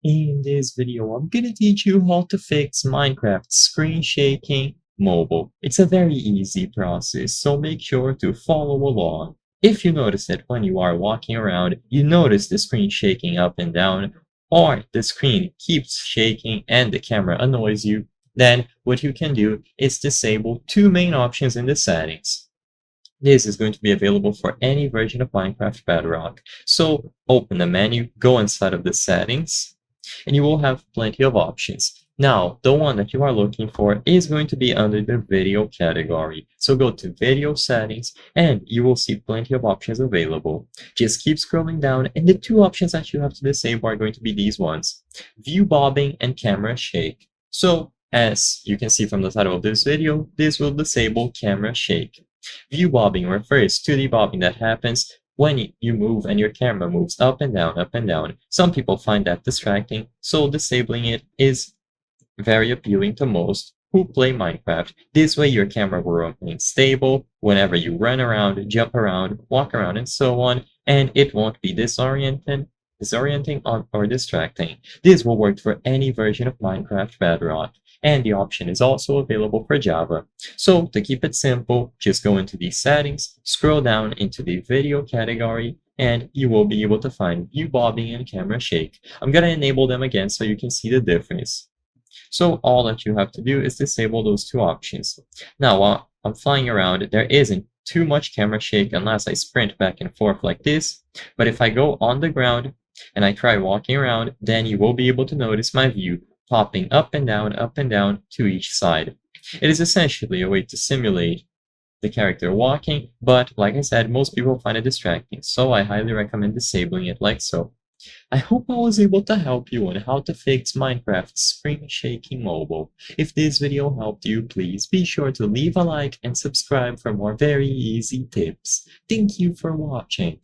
In this video, I'm gonna teach you how to fix Minecraft screen shaking mobile. It's a very easy process, so make sure to follow along. If you notice that when you are walking around, you notice the screen shaking up and down, or the screen keeps shaking and the camera annoys you, then what you can do is disable two main options in the settings. This is going to be available for any version of Minecraft Bedrock. So open the menu, go inside of the settings, and you will have plenty of options. Now, the one that you are looking for is going to be under the video category. So go to video settings and you will see plenty of options available. Just keep scrolling down and the two options that you have to disable are going to be these ones: view bobbing and camera shake. So as you can see from the title of this video, this will disable camera shake. View bobbing refers to the bobbing that happens when you move and your camera moves up and down, up and down. Some people find that distracting, so disabling it is very appealing to most who play Minecraft. This way your camera will remain stable whenever you run around, jump around, walk around, and so on, and it won't be disorienting or distracting. This will work for any version of Minecraft Bedrock, and the option is also available for Java. So to keep it simple, just go into the settings, scroll down into the video category, and you will be able to find view bobbing and camera shake. I'm going to enable them again so you can see the difference. So all that you have to do is disable those two options. Now, while I'm flying around, there isn't too much camera shake unless I sprint back and forth like this. But if I go on the ground and I try walking around, then you will be able to notice my view popping up and down to each side. It is essentially a way to simulate the character walking, but like I said, most people find it distracting, so I highly recommend disabling it like so. I hope I was able to help you on how to fix Minecraft screen shaking mobile. If this video helped you, please be sure to leave a like and subscribe for more very easy tips. Thank you for watching.